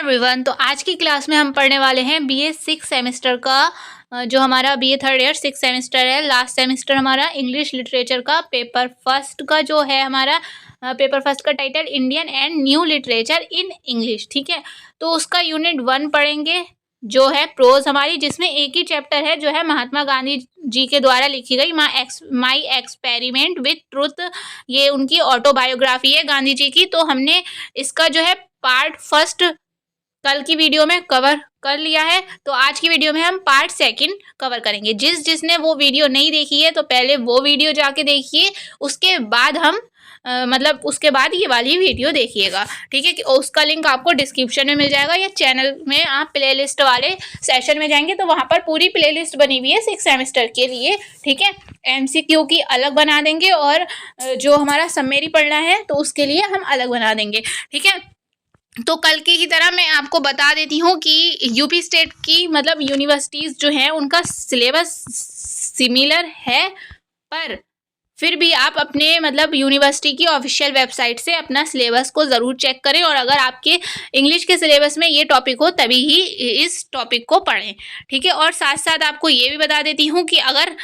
Everyone. तो आज की क्लास में हम पढ़ने वाले हैं बीए 6 सेमेस्टर का जो हमारा बीए थर्ड ईयर 6 सेमेस्टर है। लास्ट सेमेस्टर हमारा इंग्लिश लिटरेचर का पेपर फर्स्ट का जो है हमारा पेपर फर्स्ट का title Indian and new literature in English. ठीक है, तो उसका यूनिट 1 पढ़ेंगे जो है प्रोज हमारी, जिसमें एक ही चैप्टर है जो है महात्मा गांधी जी के द्वारा लिखी गई माई एक्सपेरिमेंट विथ ट्रुथ। ये उनकी ऑटोबायोग्राफी है गांधी जी की। तो हमने इसका जो है पार्ट फर्स्ट कल की वीडियो में कवर कर लिया है, तो आज की वीडियो में हम पार्ट सेकंड कवर करेंगे। जिसने वो वीडियो नहीं देखी है तो पहले वो वीडियो जाके देखिए, उसके बाद हम उसके बाद ये वाली वीडियो देखिएगा। ठीक है, कि उसका लिंक आपको डिस्क्रिप्शन में मिल जाएगा या चैनल में आप प्लेलिस्ट वाले सेशन में जाएंगे तो वहाँ पर पूरी प्लेलिस्ट बनी हुई है 6 सेमेस्टर के लिए। ठीक है, एमसीक्यू की अलग बना देंगे और जो हमारा समरी पढ़ना है तो उसके लिए हम अलग बना देंगे। ठीक है, तो कल की तरह मैं आपको बता देती हूँ कि यूपी स्टेट की यूनिवर्सिटीज़ जो हैं उनका सिलेबस सिमिलर है, पर फिर भी आप अपने यूनिवर्सिटी की ऑफिशियल वेबसाइट से अपना सिलेबस को ज़रूर चेक करें, और अगर आपके इंग्लिश के सिलेबस में ये टॉपिक हो तभी ही इस टॉपिक को पढ़ें। ठीक है, और साथ साथ आपको ये भी बता देती हूँ कि अगर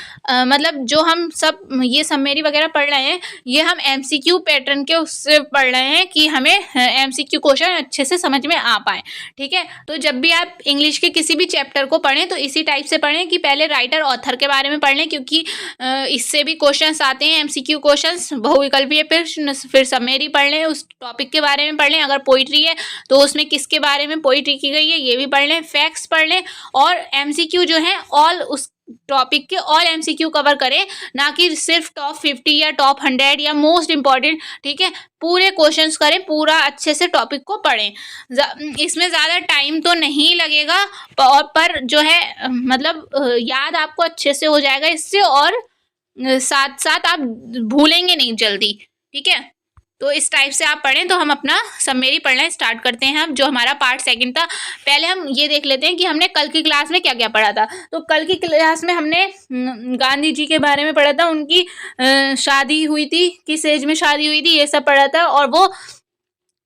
जो हम सब ये समरी वगैरह पढ़ रहे हैं ये हम एमसीक्यू पैटर्न के उससे पढ़ रहे हैं कि हमें एमसीक्यू क्वेश्चन अच्छे से समझ में आ पाए। ठीक है, तो जब भी आप इंग्लिश के किसी भी चैप्टर को पढ़ें तो इसी टाइप से पढ़ें कि पहले राइटर ऑथर के बारे में पढ़ लें, क्योंकि इससे भी क्वेश्चन आते हैं एमसीक्यू क्वेश्चंस, बहुविकल्पीय प्रश्न। फिर समरी पढ़ लें, उस टॉपिक के बारे में पढ़ लें। अगर पोइट्री है तो उसमें किसके बारे में पोइट्री की गई है ये भी पढ़ लें, फैक्ट्स पढ़ लें, और एमसीक्यू जो है ऑल उस टॉपिक के ऑल एमसीक्यू कवर करें, ना कि सिर्फ टॉप 50 या टॉप 100 या मोस्ट इंपॉर्टेंट। ठीक है, पूरे क्वेश्चंस करें, पूरा अच्छे से टॉपिक को पढ़ें। इसमें ज़्यादा टाइम तो नहीं लगेगा पर जो है याद आपको अच्छे से हो जाएगा इससे, और साथ साथ आप भूलेंगे नहीं जल्दी। ठीक है, तो इस टाइप से आप पढ़ें। तो हम अपना समरी पढ़ना स्टार्ट करते हैं। हम जो हमारा पार्ट सेकंड था, पहले हम ये देख लेते हैं कि हमने कल की क्लास में क्या क्या पढ़ा था। तो कल की क्लास में हमने गांधी जी के बारे में पढ़ा था, उनकी शादी हुई थी, किस एज में शादी हुई थी, ये सब पढ़ा था, और वो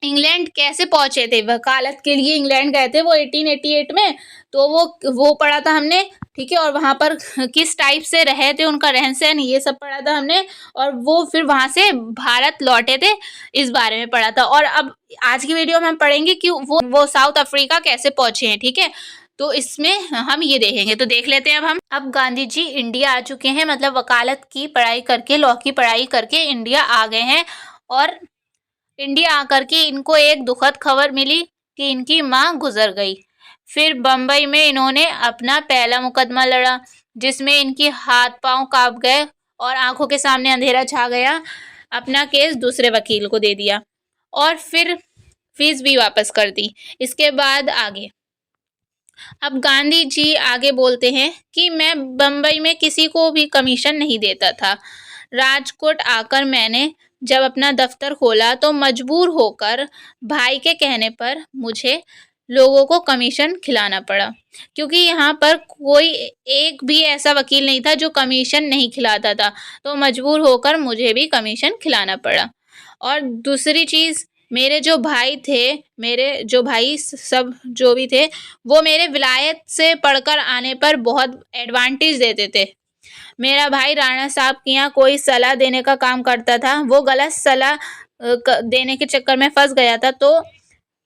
इंग्लैंड कैसे पहुंचे थे, वकालत के लिए इंग्लैंड गए थे वो 1888 में, तो वो पढ़ा था हमने। ठीक है, और वहाँ पर किस टाइप से रहे थे, उनका रहन सहन, ये सब पढ़ा था हमने, और वो फिर वहाँ से भारत लौटे थे, इस बारे में पढ़ा था। और अब आज की वीडियो में हम पढ़ेंगे कि वो साउथ अफ्रीका कैसे पहुंचे हैं। ठीक है, तो इसमें हम ये देखेंगे, तो देख लेते हैं। अब गांधी जी इंडिया आ चुके हैं, वकालत की पढ़ाई करके, लॉ की पढ़ाई करके इंडिया आ गए हैं, और इंडिया आकर के इनको एक दुखद खबर मिली कि इनकी माँ गुजर गई। फिर बम्बई में इन्होंने अपना पहला मुकदमा लड़ा, जिसमें इनकी हाथ पांव कांप गए और आंखों के सामने अंधेरा छा गया। अपना केस दूसरे वकील को दे दिया और फिर फीस भी वापस कर दी। इसके बाद आगे अब गांधी जी आगे बोलते हैं कि मैं बम्बई में किसी को भी कमीशन नहीं देता था। राजकोट आकर मैंने जब अपना दफ्तर खोला तो मजबूर होकर भाई के कहने पर मुझे लोगों को कमीशन खिलाना पड़ा, क्योंकि यहाँ पर कोई एक भी ऐसा वकील नहीं था जो कमीशन नहीं खिलाता था, तो मजबूर होकर मुझे भी कमीशन खिलाना पड़ा। और दूसरी चीज़, मेरे जो भाई सब जो भी थे वो मेरे विलायत से पढ़कर आने पर बहुत एडवांटेज देते थे। मेरा भाई राणा साहब के यहाँ कोई सलाह देने का काम करता था, वो गलत सलाह देने के चक्कर में फंस गया था, तो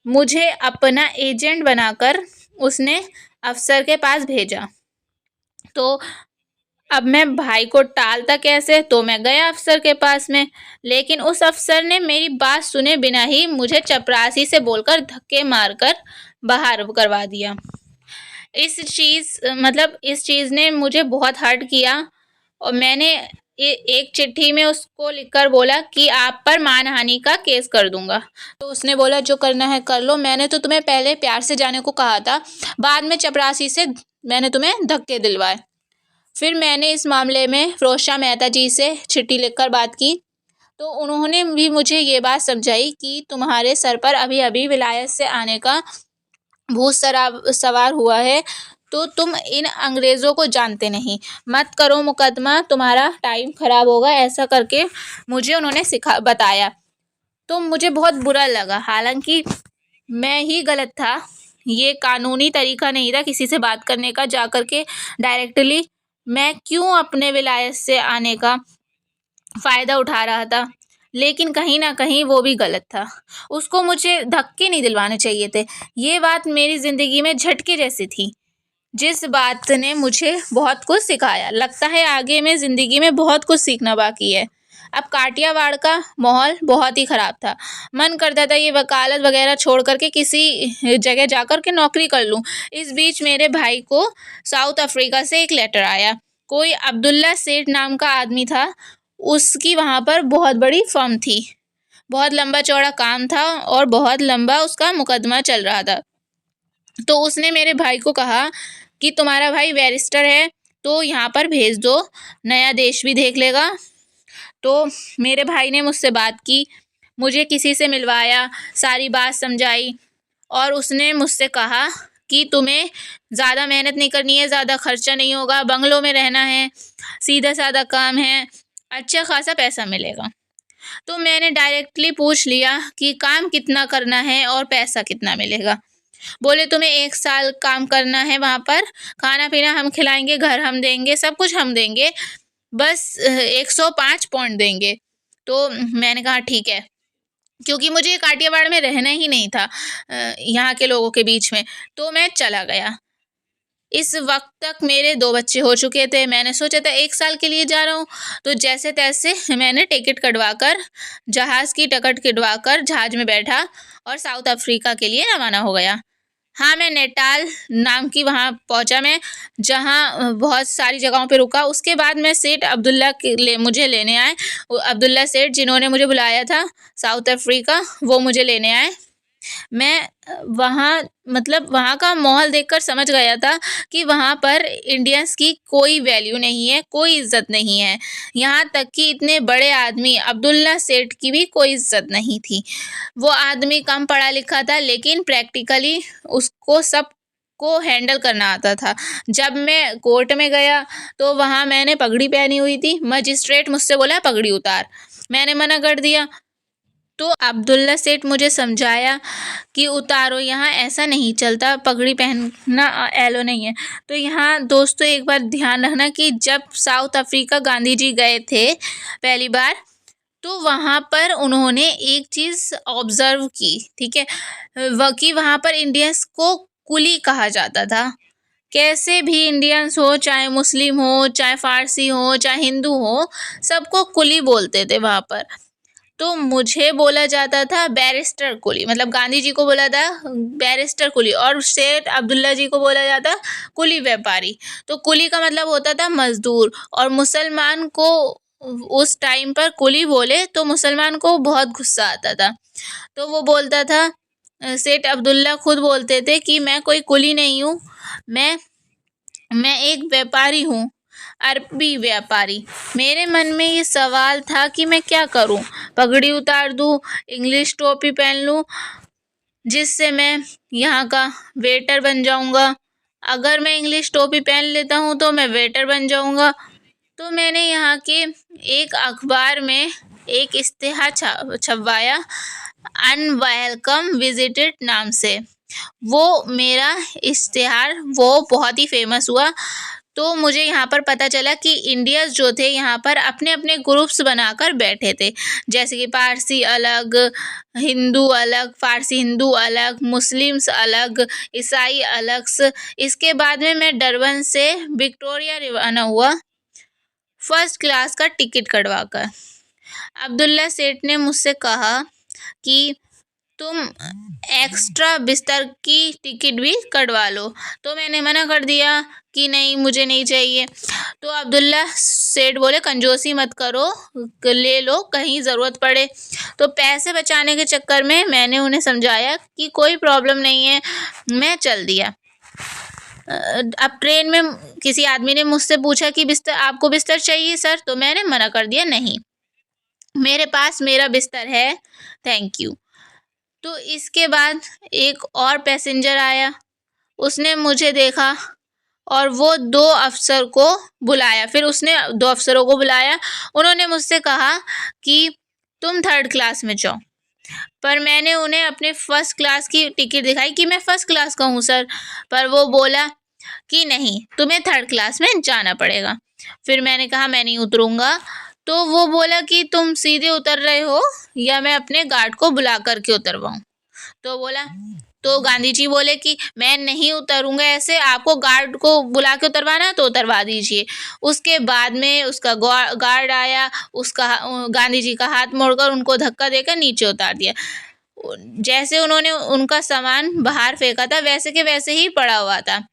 मुझे अपना एजेंट बनाकर उसने अफसर के पास भेजा। तो अब मैं भाई को टालता कैसे, तो मैं गया अफसर के पास में, लेकिन उस अफसर ने मेरी बात सुने बिना ही मुझे चपरासी से बोलकर धक्के मारकर बाहर करवा दिया। इस चीज़ ने मुझे बहुत हर्ट किया, और मैंने एक चिट्ठी में उसको लिखकर बोला कि आप पर मानहानि का केस कर दूंगा। तो उसने बोला जो करना है कर लो, मैंने तो तुम्हें पहले प्यार से जाने को कहा था, बाद में चपरासी से मैंने तुम्हें धक्के दिलवाए। फिर मैंने इस मामले में फिरोज शाह मेहता जी से चिट्ठी लिखकर बात की, तो उन्होंने भी मुझे ये बात समझाई कि तुम्हारे सर पर अभी अभी विलायत से आने का भूत सवार हुआ है, तो तुम इन अंग्रेज़ों को जानते नहीं, मत करो मुकदमा, तुम्हारा टाइम ख़राब होगा, ऐसा करके मुझे उन्होंने बताया। तो मुझे बहुत बुरा लगा, हालांकि मैं ही गलत था, ये कानूनी तरीका नहीं था किसी से बात करने का, जा कर के डायरेक्टली मैं क्यों अपने विलायत से आने का फ़ायदा उठा रहा था। लेकिन कहीं न कहीं वो भी गलत था। उसको मुझे धक्के नहीं दिलवाने चाहिए थे। ये बात मेरी ज़िंदगी में झटके जैसी थी, जिस बात ने मुझे बहुत कुछ सिखाया। लगता है आगे में ज़िंदगी में बहुत कुछ सीखना बाकी है। अब काठियावाड़ का माहौल बहुत ही ख़राब था। मन करता था ये वकालत वग़ैरह छोड़ कर के किसी जगह जा कर के नौकरी कर लूँ। इस बीच मेरे भाई को साउथ अफ्रीका से एक लेटर आया। कोई अब्दुल्ला सेठ नाम का आदमी था, उसकी वहाँ पर बहुत बड़ी फ़र्म थी। बहुत लंबा चौड़ा काम था और बहुत लंबा उसका मुकदमा चल रहा था। तो उसने मेरे भाई को कहा कि तुम्हारा भाई बैरिस्टर है, तो यहाँ पर भेज दो, नया देश भी देख लेगा। तो मेरे भाई ने मुझसे बात की, मुझे किसी से मिलवाया, सारी बात समझाई और उसने मुझसे कहा कि तुम्हें ज़्यादा मेहनत नहीं करनी है, ज़्यादा खर्चा नहीं होगा, बंगलों में रहना है, सीधा साधा काम है, अच्छा खासा पैसा मिलेगा। तो मैंने डायरेक्टली पूछ लिया कि काम कितना करना है और पैसा कितना मिलेगा। बोले तुम्हें 1 साल काम करना है वहाँ पर, खाना पीना हम खिलाएंगे, घर हम देंगे, सब कुछ हम देंगे, बस 105 पौंड देंगे। तो मैंने कहा ठीक है, क्योंकि मुझे काठियावाड़ में रहना ही नहीं था यहाँ के लोगों के बीच में। तो मैं चला गया। इस वक्त तक मेरे 2 बच्चे हो चुके थे। मैंने सोचा था 1 साल के लिए जा रहा हूँ, तो जैसे तैसे मैंने टिकट कटवा कर, जहाज़ की टिकट कटवा कर जहाज़ में बैठा और साउथ अफ्रीका के लिए रवाना हो गया। हाँ, मैं नेटाल नाम की वहाँ पहुँचा मैं, जहाँ बहुत सारी जगहों पे रुका। उसके बाद मैं सेठ अब्दुल्ला मुझे लेने आए। वो अब्दुल्ला सेठ जिन्होंने मुझे बुलाया था साउथ अफ्रीका, वो मुझे लेने आए। मैं वहाँ मतलब वहाँ का माहौल देखकर समझ गया था कि वहाँ पर इंडियंस की कोई वैल्यू नहीं है, कोई इज़्ज़त नहीं है। यहाँ तक कि इतने बड़े आदमी अब्दुल्ला सेठ की भी कोई इज़्ज़त नहीं थी। वो आदमी कम पढ़ा लिखा था, लेकिन प्रैक्टिकली उसको सब को हैंडल करना आता था। जब मैं कोर्ट में गया तो वहाँ मैंने पगड़ी पहनी हुई थी। मजिस्ट्रेट मुझसे बोला पगड़ी उतार, मैंने मना कर दिया। तो अब्दुल्ला सेठ मुझे समझाया कि उतारो, यहाँ ऐसा नहीं चलता, पगड़ी पहनना एलो नहीं है। तो यहाँ दोस्तों एक बार ध्यान रखना कि जब साउथ अफ्रीका गांधी जी गए थे पहली बार, तो वहाँ पर उन्होंने एक चीज़ ऑब्ज़र्व की, ठीक है, कि वहाँ पर इंडियंस को कुली कहा जाता था। कैसे भी इंडियंस हो, चाहे मुस्लिम हो, चाहे फ़ारसी हो, चाहे हिंदू हो, सबको कुली बोलते थे वहाँ पर। तो मुझे बोला जाता था बैरिस्टर कुली, मतलब गांधी जी को बोला था बैरिस्टर कुली और सेठ अब्दुल्ला जी को बोला जाता कुली व्यापारी। तो कुली का मतलब होता था मजदूर, और मुसलमान को उस टाइम पर कुली बोले तो मुसलमान को बहुत गुस्सा आता था। तो वो बोलता था, सेठ अब्दुल्ला खुद बोलते थे कि मैं कोई कुली नहीं हूँ, मैं एक व्यापारी हूँ, अरबी व्यापारी। मेरे मन में ये सवाल था कि मैं क्या करूं, पगड़ी उतार दूं, इंग्लिश टोपी पहन लूं, जिससे मैं यहाँ का वेटर बन जाऊंगा। अगर मैं इंग्लिश टोपी पहन लेता हूँ तो मैं वेटर बन जाऊंगा। तो मैंने यहाँ के एक अखबार में एक इश्तिहार छपवाया, अनवेलकम विजिटेड नाम से। वो मेरा इश्तिहार वो बहुत ही फेमस हुआ। तो मुझे यहाँ पर पता चला कि इंडियंस जो थे यहाँ पर अपने अपने ग्रुप्स बनाकर बैठे थे, जैसे कि पारसी अलग, हिंदू अलग, फ़ारसी हिंदू अलग, मुस्लिम्स अलग, ईसाई अलग से। इसके बाद में मैं डरबन से विक्टोरिया रवाना हुआ, फर्स्ट क्लास का टिकट कटवा कर। अब्दुल्ला सेठ ने मुझसे कहा कि तुम एक्स्ट्रा बिस्तर की टिकट भी कटवा लो। तो मैंने मना कर दिया कि नहीं, मुझे नहीं चाहिए। तो अब्दुल्ला सेठ बोले कंजूसी मत करो, ले लो, कहीं ज़रूरत पड़े। तो पैसे बचाने के चक्कर में मैंने उन्हें समझाया कि कोई प्रॉब्लम नहीं है, मैं चल दिया। अब ट्रेन में किसी आदमी ने मुझसे पूछा कि बिस्तर, आपको बिस्तर चाहिए सर? तो मैंने मना कर दिया, नहीं, मेरे पास मेरा बिस्तर है, थैंक यू। तो इसके बाद एक और पैसेंजर आया, उसने मुझे देखा और वो 2 अफ़सर को बुलाया। फिर उसने 2 अफ़सरों को बुलाया, उन्होंने मुझसे कहा कि तुम 3rd क्लास में जाओ। पर मैंने उन्हें अपने फर्स्ट क्लास की टिकट दिखाई कि मैं फर्स्ट क्लास का हूँ सर, पर वो बोला कि नहीं, तुम्हें थर्ड क्लास में जाना पड़ेगा। फिर मैंने कहा मैं नहीं उतरूँगा, तो वो बोला कि तुम सीधे उतर रहे हो या मैं अपने गार्ड को बुला कर के उतरवाऊँ। तो गांधी जी बोले कि मैं नहीं उतरूँगा ऐसे, आपको गार्ड को बुला के उतरवाना है तो उतरवा दीजिए। उसके बाद में उसका गार्ड आया, उसका गांधी जी का हाथ मोड़कर उनको धक्का देकर नीचे उतार दिया। जैसे उन्होंने उनका सामान बाहर फेंका था वैसे के वैसे ही पड़ा हुआ था।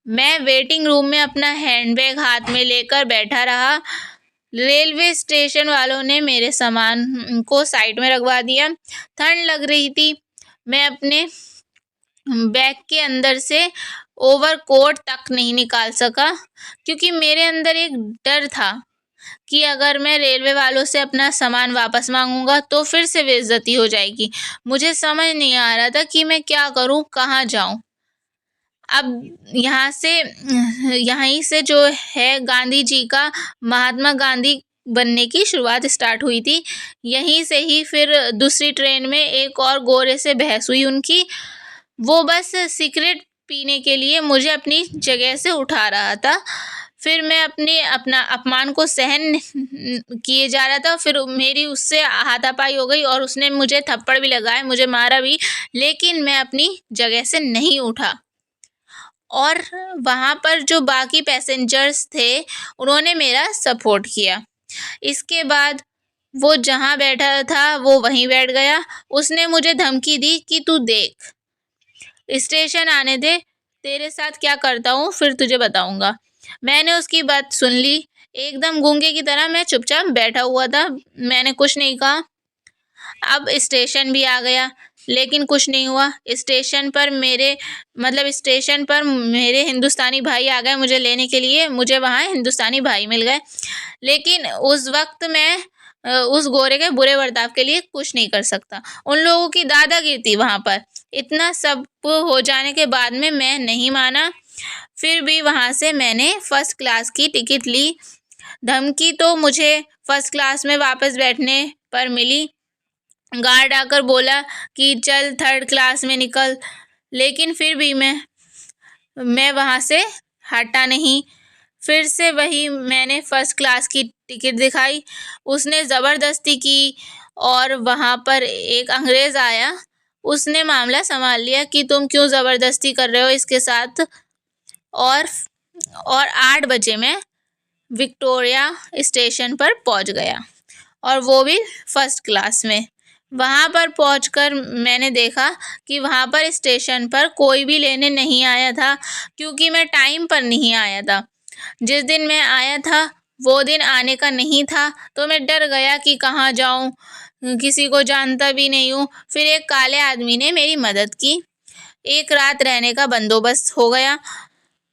मैं वेटिंग रूम में अपना हैंडबैग हाथ में लेकर बैठा रहा। रेलवे स्टेशन वालों ने मेरे सामान को साइड में रखवा दिया। ठंड लग रही थी। मैं अपने बैग के अंदर से ओवरकोट तक नहीं निकाल सका, क्योंकि मेरे अंदर एक डर था कि अगर मैं रेलवे वालों से अपना सामान वापस मांगूंगा तो फिर से बेइज्जती हो जाएगी। मुझे समझ नहीं आ रहा था कि मैं क्या करूं, कहाँ जाऊं। अब यहीं से जो है गांधी जी का महात्मा गांधी बनने की शुरुआत स्टार्ट हुई थी। यहीं से ही फिर दूसरी ट्रेन में एक और गोरे से बहस हुई उनकी। वो बस सिगरेट पीने के लिए मुझे अपनी जगह से उठा रहा था। फिर मैं अपना अपमान को सहन किए जा रहा था। फिर मेरी उससे हाथापाई हो गई और उसने मुझे थप्पड़ भी लगाए, मुझे मारा भी, लेकिन मैं अपनी जगह से नहीं उठा। और वहाँ पर जो बाकी पैसेंजर्स थे उन्होंने मेरा सपोर्ट किया। इसके बाद वो जहाँ बैठा था वो वहीं बैठ गया। उसने मुझे धमकी दी कि तू देख, स्टेशन आने दे, तेरे साथ क्या करता हूँ फिर तुझे बताऊँगा। मैंने उसकी बात सुन ली। एकदम गूंगे की तरह मैं चुपचाप बैठा हुआ था। मैंने कुछ नहीं कहा। अब स्टेशन भी आ गया, लेकिन कुछ नहीं हुआ। स्टेशन पर मेरे हिंदुस्तानी भाई आ गए मुझे लेने के लिए। मुझे वहाँ हिंदुस्तानी भाई मिल गए, लेकिन उस वक्त मैं उस गोरे के बुरे बर्ताव के लिए कुछ नहीं कर सकता। उन लोगों की दादागिरी थी वहाँ पर। इतना सब हो जाने के बाद में मैं नहीं माना। फिर भी वहाँ से मैंने फर्स्ट क्लास की टिकट ली। धमकी तो मुझे फर्स्ट क्लास में वापस बैठने पर मिली। गार्ड आकर बोला कि चल थर्ड क्लास में निकल, लेकिन फिर भी मैं वहाँ से हटा नहीं। फिर से वही मैंने फर्स्ट क्लास की टिकट दिखाई। उसने ज़बरदस्ती की और वहाँ पर एक अंग्रेज़ आया। उसने मामला संभाल लिया कि तुम क्यों ज़बरदस्ती कर रहे हो इसके साथ। और 8 बजे मैं विक्टोरिया स्टेशन पर पहुँच गया, और वो भी फर्स्ट क्लास में। वहाँ पर पहुंचकर मैंने देखा कि वहाँ पर स्टेशन पर कोई भी लेने नहीं आया था, क्योंकि मैं टाइम पर नहीं आया था। जिस दिन मैं आया था वो दिन आने का नहीं था, तो मैं डर गया कि कहाँ जाऊँ, किसी को जानता भी नहीं हूँ। फिर एक काले आदमी ने मेरी मदद की। एक रात रहने का बंदोबस्त हो गया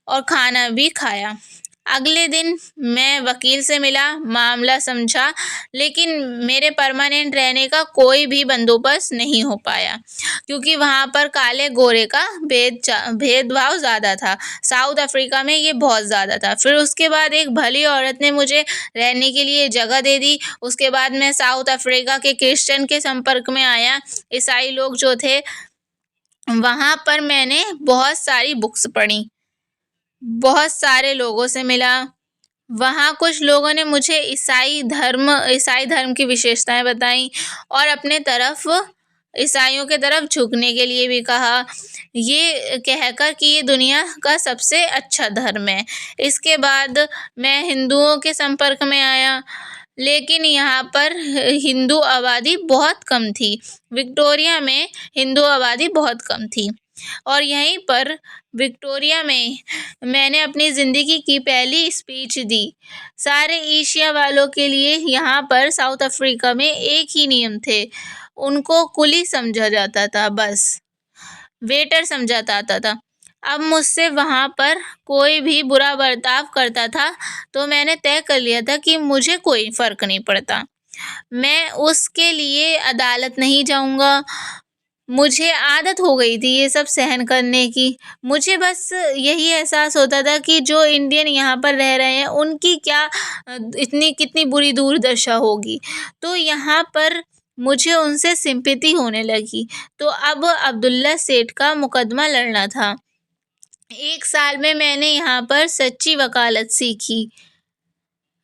और खाना भी खाया। अगले दिन मैं वकील से मिला, मामला समझा, लेकिन मेरे परमानेंट रहने का कोई भी बंदोबस्त नहीं हो पाया, क्योंकि वहाँ पर काले गोरे का भेदभाव ज़्यादा था। साउथ अफ्रीका में ये बहुत ज़्यादा था। फिर उसके बाद एक भली औरत ने मुझे रहने के लिए जगह दे दी। उसके बाद मैं साउथ अफ्रीका के क्रिश्चियन के संपर्क में आया। ईसाई लोग जो थे, वहाँ पर मैंने बहुत सारी बुक्स पढ़ी, बहुत सारे लोगों से मिला। वहाँ कुछ लोगों ने मुझे ईसाई धर्म की विशेषताएं बताई और अपने तरफ ईसाइयों के तरफ झुकने के लिए भी कहा, ये कहकर कि ये दुनिया का सबसे अच्छा धर्म है। इसके बाद मैं हिंदुओं के संपर्क में आया, लेकिन यहाँ पर हिंदू आबादी बहुत कम थी। विक्टोरिया में हिंदू आबादी बहुत कम थी, और यहीं पर विक्टोरिया में मैंने अपनी ज़िंदगी की पहली स्पीच दी। सारे एशिया वालों के लिए यहाँ पर साउथ अफ्रीका में एक ही नियम थे, उनको कुली समझा जाता था, बस वेटर समझा जाता था। अब मुझसे वहाँ पर कोई भी बुरा बर्ताव करता था तो मैंने तय कर लिया था कि मुझे कोई फ़र्क नहीं पड़ता, मैं उसके लिए अदालत नहीं जाऊँगा। मुझे आदत हो गई थी ये सब सहन करने की। मुझे बस यही एहसास होता था कि जो इंडियन यहाँ पर रह रहे हैं उनकी क्या कितनी बुरी दुर्दशा होगी। तो यहाँ पर मुझे उनसे सिंपैथी होने लगी। तो अब अब्दुल्ला सेठ का मुकदमा लड़ना था। 1 साल में मैंने यहाँ पर सच्ची वकालत सीखी,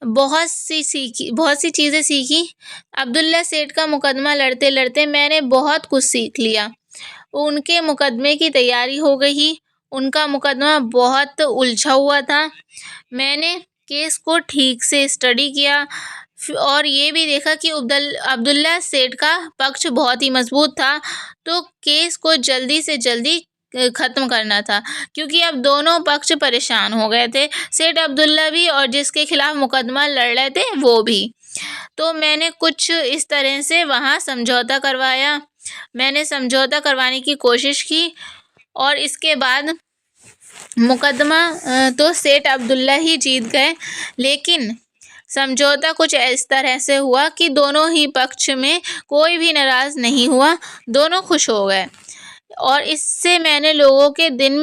बहुत सी चीज़ें सीखी। अब्दुल्ला सेठ का मुकदमा लड़ते-लड़ते मैंने बहुत कुछ सीख लिया। उनके मुकदमे की तैयारी हो गई। उनका मुकदमा बहुत उलझा हुआ था। मैंने केस को ठीक से स्टडी किया और ये भी देखा कि अब्दुल्ला सेठ का पक्ष बहुत ही मजबूत था, तो केस को जल्दी से जल्दी ख़त्म करना था, क्योंकि अब दोनों पक्ष परेशान हो गए थे, सेठ अब्दुल्ला भी और जिसके खिलाफ मुकदमा लड़ रहे थे वो भी। तो मैंने कुछ इस तरह से वहाँ समझौता करवाया। मैंने समझौता करवाने की कोशिश की और इसके बाद मुकदमा तो सेठ अब्दुल्ला ही जीत गए, लेकिन समझौता कुछ इस तरह से हुआ कि दोनों ही पक्ष में कोई भी नाराज़ नहीं हुआ, दोनों खुश हो गए और इससे मैंने लोगों के दिल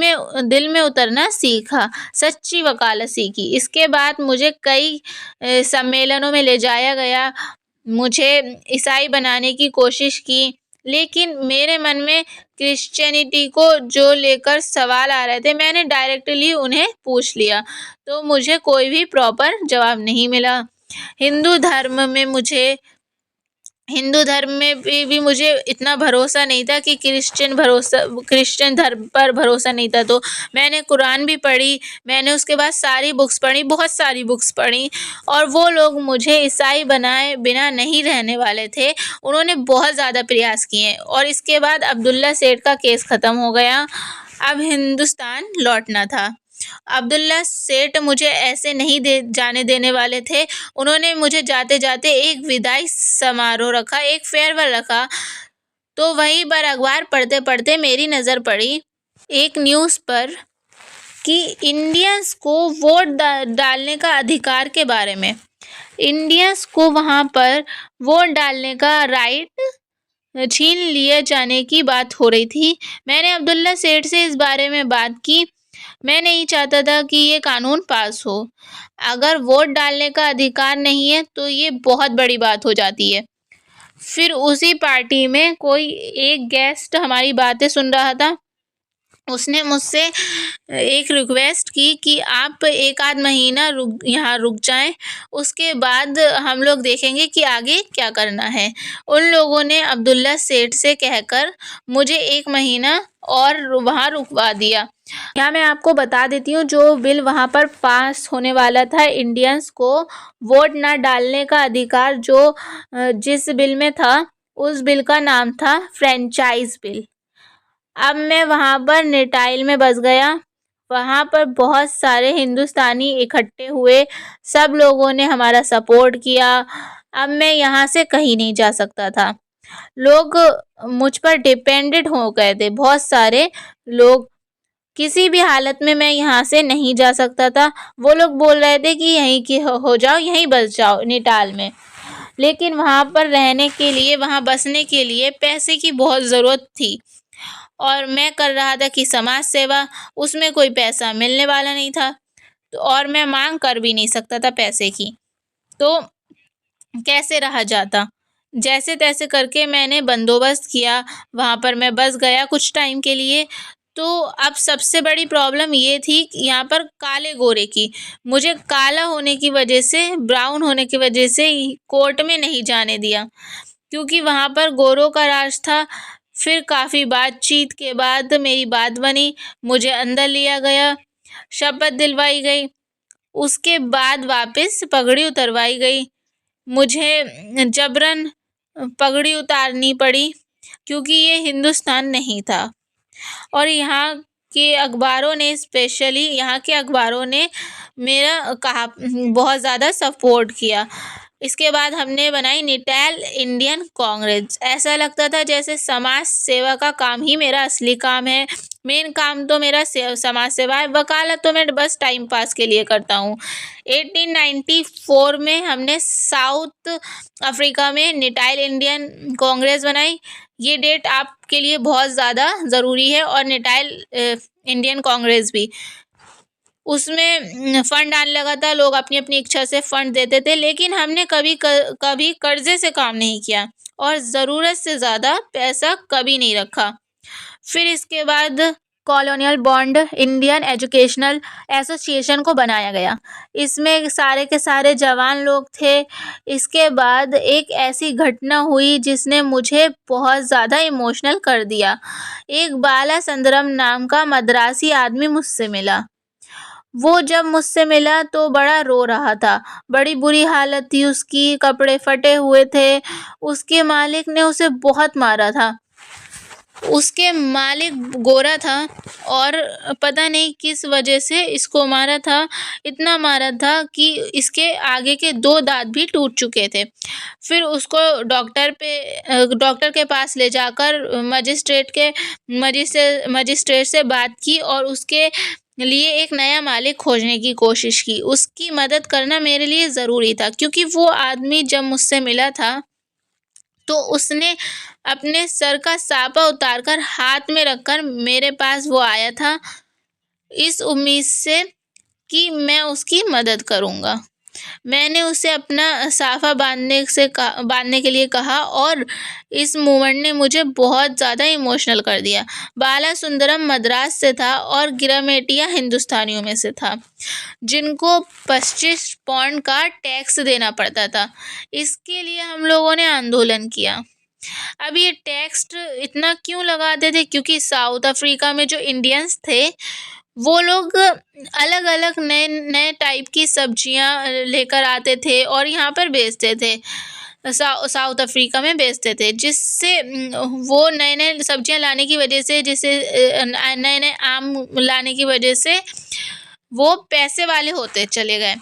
में उतरना सीखा, सच्ची वकालत सीखी। इसके बाद मुझे कई सम्मेलनों में ले जाया गया, मुझे ईसाई बनाने की कोशिश की, लेकिन मेरे मन में क्रिश्चियनिटी को जो लेकर सवाल आ रहे थे, मैंने डायरेक्टली उन्हें पूछ लिया, तो मुझे कोई भी प्रॉपर जवाब नहीं मिला। हिंदू धर्म में भी मुझे इतना भरोसा नहीं था कि क्रिश्चियन धर्म पर भरोसा नहीं था, तो मैंने कुरान भी पढ़ी, मैंने उसके बाद सारी बुक्स पढ़ी, बहुत सारी बुक्स पढ़ी और वो लोग मुझे ईसाई बनाए बिना नहीं रहने वाले थे। उन्होंने बहुत ज़्यादा प्रयास किए और इसके बाद अब्दुल्ला सेठ का केस ख़त्म हो गया। अब हिंदुस्तान लौटना था। अब्दुल्ला सेठ मुझे ऐसे नहीं जाने देने वाले थे। उन्होंने मुझे जाते-जाते एक विदाई समारोह रखा, एक फेयरवेल रखा। तो वहीं पर अखबार पढ़ते-पढ़ते मेरी नज़र पड़ी एक न्यूज़ पर कि इंडियंस को वोट डालने का अधिकार के बारे में। इंडियंस को वहाँ पर वोट डालने का राइट छीन लिए जाने की बात हो रही थी। मैंने अब्दुल्ला सेठ से इस बारे में बात की। मैं नहीं चाहता था कि ये कानून पास हो। अगर वोट डालने का अधिकार नहीं है तो ये बहुत बड़ी बात हो जाती है। फिर उसी पार्टी में कोई एक गेस्ट हमारी बातें सुन रहा था। उसने मुझसे एक रिक्वेस्ट की कि आप 1 आध महीना यहाँ रुक जाएं, उसके बाद हम लोग देखेंगे कि आगे क्या करना है। उन लोगों ने अब्दुल्ला सेठ से कहकर मुझे 1 महीना और वहाँ रुकवा दिया। यहाँ मैं आपको बता देती हूँ, जो बिल वहाँ पर पास होने वाला था, इंडियंस को वोट ना डालने का अधिकार जिस बिल में था, उस बिल का नाम था फ्रेंचाइज बिल। अब मैं वहाँ पर निटाइल में बस गया। वहाँ पर बहुत सारे हिंदुस्तानी इकट्ठे हुए, सब लोगों ने हमारा सपोर्ट किया। अब मैं यहाँ से कहीं नहीं जा सकता था। लोग मुझ पर डिपेंडेंट हो गए थे, बहुत सारे लोग। किसी भी हालत में मैं यहाँ से नहीं जा सकता था। वो लोग बोल रहे थे कि यहीं की हो जाओ, यहीं बस जाओ निटाल में, लेकिन वहाँ पर रहने के लिए, वहाँ बसने के लिए पैसे की बहुत ज़रूरत थी और मैं कर रहा था कि समाज सेवा, उसमें कोई पैसा मिलने वाला नहीं था, तो और मैं मांग कर भी नहीं सकता था पैसे की, तो कैसे रहा जाता। जैसे तैसे करके मैंने बंदोबस्त किया, वहाँ पर मैं बस गया कुछ टाइम के लिए। तो अब सबसे बड़ी प्रॉब्लम ये थी कि यहाँ पर काले गोरे की, मुझे काला होने की वजह से, ब्राउन होने की वजह से कोर्ट में नहीं जाने दिया, क्योंकि वहाँ पर गोरों का राज था। फिर काफ़ी बातचीत के बाद मेरी बात बनी, मुझे अंदर लिया गया, शपथ दिलवाई गई, उसके बाद वापस पगड़ी उतरवाई गई। मुझे जबरन पगड़ी उतारनी पड़ी, क्योंकि ये हिंदुस्तान नहीं था। और यहाँ के अखबारों ने, स्पेशली यहाँ के अखबारों ने मेरा बहुत ज़्यादा सपोर्ट किया। इसके बाद हमने बनाई निटाल इंडियन कांग्रेस। ऐसा लगता था जैसे समाज सेवा का काम ही मेरा असली काम है। मेन काम तो मेरा समाज सेवा है, वकालत तो मैं बस टाइम पास के लिए करता हूँ। 1894 में हमने साउथ अफ्रीका में निटाल इंडियन कांग्रेस बनाई। ये डेट आपके लिए बहुत ज़्यादा ज़रूरी है। और निटाल इंडियन कांग्रेस भी, उसमें फ़ंड आने लगा था, लोग अपनी अपनी इच्छा से फ़ंड देते थे, लेकिन हमने कभी कर्ज़े से काम नहीं किया। और ज़रूरत से ज़्यादा पैसा कभी नहीं रखा। फिर इसके बाद colonial bond Indian educational association को बनाया गया। इसमें सारे के सारे जवान लोग थे। इसके बाद एक ऐसी घटना हुई जिसने मुझे बहुत ज़्यादा इमोशनल कर दिया। एक बाला सुंदरम नाम का मद्रासी आदमी मुझसे मिला। वो जब मुझसे मिला तो बड़ा रो रहा था। बड़ी बुरी हालत थी उसकी, कपड़े फटे हुए थे। उसके मालिक ने उसे बहुत मारा था। उसके मालिक गोरा था और पता नहीं किस वजह से इसको मारा था। इतना मारा था कि इसके आगे के 2 दाँत भी टूट चुके थे। फिर उसको डॉक्टर के पास ले जाकर मजिस्ट्रेट से बात की और उसके लिए एक नया मालिक खोजने की कोशिश की। उसकी मदद करना मेरे लिए ज़रूरी था क्योंकि वो आदमी जब मुझसे मिला था तो उसने अपने सर का सापा उतारकर हाथ में रखकर मेरे पास वो आया था, इस उम्मीद से कि मैं उसकी मदद करूँगा। मैंने उसे अपना साफा बांधने के लिए कहा और इस मूवमेंट ने मुझे बहुत ज़्यादा इमोशनल कर दिया। बाला सुंदरम मद्रास से था और गिरामेटिया हिंदुस्तानियों में से था, जिनको 25 पाउंड का टैक्स देना पड़ता था। इसके लिए हम लोगों ने आंदोलन किया। अब ये टैक्स इतना क्यों लगाते थे? क्योंकि साउथ अफ्रीका में जो इंडियंस थे वो लोग अलग अलग नए नए टाइप की सब्जियां लेकर आते थे और यहाँ पर बेचते थे। साउथ अफ्रीका में बेचते थे, जिससे वो नए नए सब्जियां लाने की वजह से, जैसे नए नए आम लाने की वजह से वो पैसे वाले होते चले गए।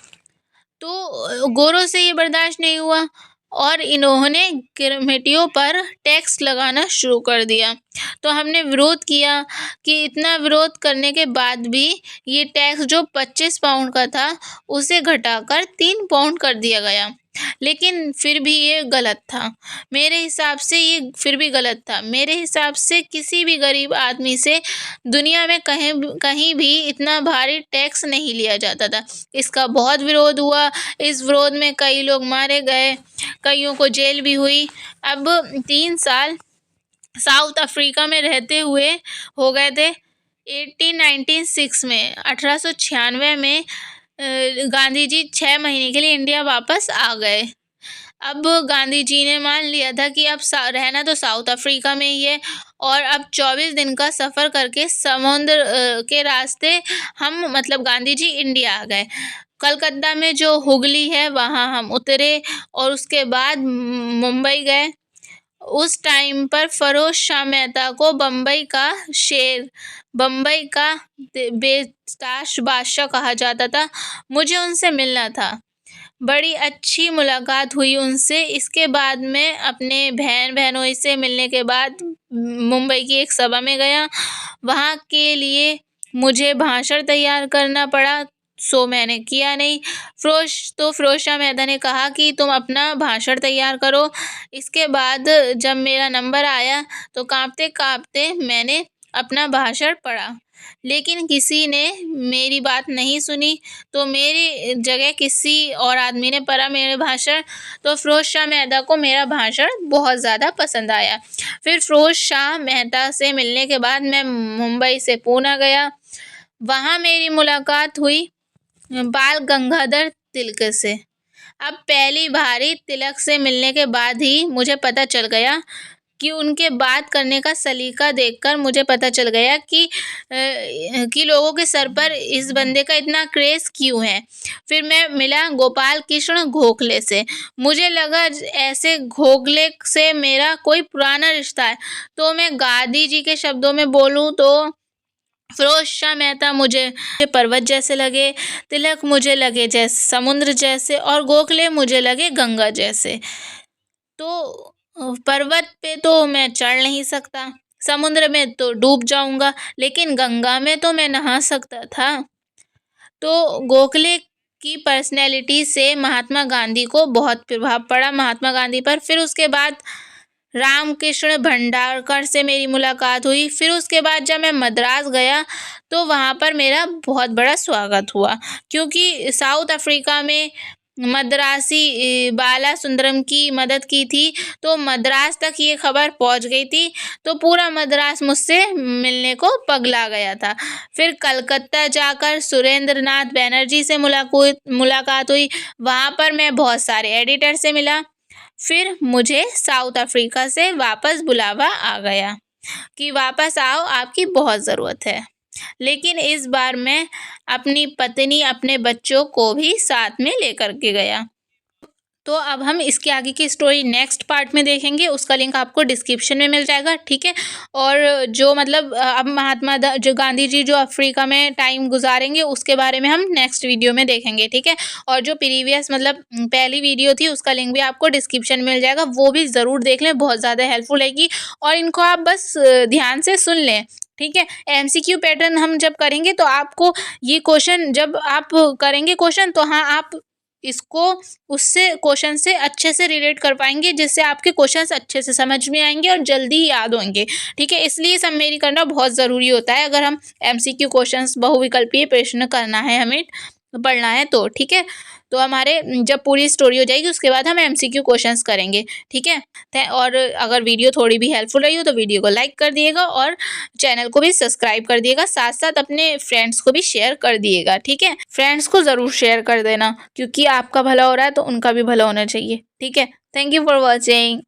तो गोरों से ये बर्दाश्त नहीं हुआ और इन्होंने गिरमिटियों पर टैक्स लगाना शुरू कर दिया। तो हमने विरोध किया कि इतना विरोध करने के बाद भी ये टैक्स जो 25 पाउंड का था उसे घटाकर 3 पाउंड कर दिया गया। लेकिन फिर भी ये गलत था। मेरे हिसाब से ये फिर भी गलत था। मेरे हिसाब से किसी भी गरीब आदमी से दुनिया में कहीं भी इतना भारी टैक्स नहीं लिया जाता था। इसका बहुत विरोध हुआ। इस विरोध में कई लोग मारे गए, कईयों को जेल भी हुई। अब 3 साल साउथ अफ्रीका में रहते हुए हो गए थे। 1896 में 1896 में गांधी जी 6 महीने के लिए इंडिया वापस आ गए। अब गांधी जी ने मान लिया था कि अब रहना तो साउथ अफ्रीका में ही है और अब 24 दिन का सफ़र करके समुद्र के रास्ते गांधी जी इंडिया आ गए। कलकत्ता में जो हुगली है वहाँ हम उतरे और उसके बाद मुंबई गए। उस टाइम पर फ़िरोज़ शाह मेहता को बम्बई का शेर, बम्बई का बेताश बादशाह कहा जाता था। मुझे उनसे मिलना था। बड़ी अच्छी मुलाकात हुई उनसे। इसके बाद मैं अपने बहनोई से मिलने के बाद मुंबई की एक सभा में गया। वहाँ के लिए मुझे भाषण तैयार करना पड़ा, सो मैंने किया नहीं। फ़िरोज़ शाह मेहता ने कहा कि तुम अपना भाषण तैयार करो। इसके बाद जब मेरा नंबर आया तो काँपते-काँपते मैंने अपना भाषण पढ़ा, लेकिन किसी ने मेरी बात नहीं सुनी। तो मेरी जगह किसी और आदमी ने पढ़ा मेरे भाषण। तो फ़िरोज़ शाह मेहता को मेरा भाषण बहुत ज़्यादा पसंद आया। फिर फ़िरोज़ शाह मेहता से मिलने के बाद मैं मुंबई से पूना गया। वहाँ मेरी मुलाकात हुई बाल गंगाधर तिलक से। अब पहली बारी तिलक से मिलने के बाद ही मुझे पता चल गया कि उनके बात करने का सलीका देखकर मुझे पता चल गया कि लोगों के सर पर इस बंदे का इतना क्रेज़ क्यों है। फिर मैं मिला गोपाल कृष्ण गोखले से। मुझे लगा ऐसे गोखले से मेरा कोई पुराना रिश्ता है। तो मैं गांधी जी के शब्दों में बोलूँ तो फ़िरोज़ शाह मेहता मुझे पर्वत जैसे लगे, तिलक मुझे लगे जैसे समुद्र जैसे और गोखले मुझे लगे गंगा जैसे। तो पर्वत पे तो मैं चढ़ नहीं सकता, समुद्र में तो डूब जाऊंगा, लेकिन गंगा में तो मैं नहा सकता था। तो गोखले की पर्सनैलिटी से महात्मा गांधी को बहुत प्रभाव पड़ा, महात्मा गांधी पर। फिर उसके बाद रामकृष्ण भंडारकर से मेरी मुलाकात हुई। फिर उसके बाद जब मैं मद्रास गया तो वहाँ पर मेरा बहुत बड़ा स्वागत हुआ, क्योंकि साउथ अफ्रीका में मद्रासी बाला सुंदरम की मदद की थी, तो मद्रास तक ये खबर पहुंच गई थी, तो पूरा मद्रास मुझसे मिलने को पगला गया था। फिर कलकत्ता जाकर सुरेंद्र नाथ बैनर्जी से मुलाकात हुई। वहाँ पर मैं बहुत सारे एडिटर से मिला। फिर मुझे साउथ अफ्रीका से वापस बुलावा आ गया कि वापस आओ, आपकी बहुत ज़रूरत है। लेकिन इस बार मैं अपनी पत्नी, अपने बच्चों को भी साथ में लेकर के गया। तो अब हम इसके आगे की स्टोरी नेक्स्ट पार्ट में देखेंगे, उसका लिंक आपको डिस्क्रिप्शन में मिल जाएगा, ठीक है। और जो मतलब अब जो गांधी जी जो अफ्रीका में टाइम गुजारेंगे उसके बारे में हम नेक्स्ट वीडियो में देखेंगे, ठीक है। और जो प्रीवियस मतलब पहली वीडियो थी उसका लिंक भी आपको डिस्क्रिप्शन में मिल जाएगा, वो भी ज़रूर देख लें, बहुत ज़्यादा हेल्पफुल रहेगी। और इनको आप बस ध्यान से सुन लें, ठीक है। एमसीक्यू पैटर्न हम जब करेंगे तो आपको ये क्वेश्चन जब आप करेंगे क्वेश्चन, तो हाँ आप इसको उससे क्वेश्चन से अच्छे से रिलेट कर पाएंगे, जिससे आपके क्वेश्चंस अच्छे से समझ में आएंगे और जल्दी याद होंगे, ठीक है। इसलिए समरी करना बहुत ज़रूरी होता है अगर हम एमसीक्यू क्वेश्चंस बहुविकल्पीय प्रश्न करना है, हमें पढ़ना है तो, ठीक है। तो हमारे जब पूरी स्टोरी हो जाएगी उसके बाद हम एमसीक्यू क्वेश्चंस करेंगे, ठीक है। और अगर वीडियो थोड़ी भी हेल्पफुल रही हो तो वीडियो को लाइक कर दिएगा और चैनल को भी सब्सक्राइब कर दिएगा, साथ साथ अपने फ्रेंड्स को भी शेयर कर दिएगा, ठीक है। फ्रेंड्स को ज़रूर शेयर कर देना, क्योंकि आपका भला हो रहा है तो उनका भी भला होना चाहिए, ठीक है। Thank you for watching.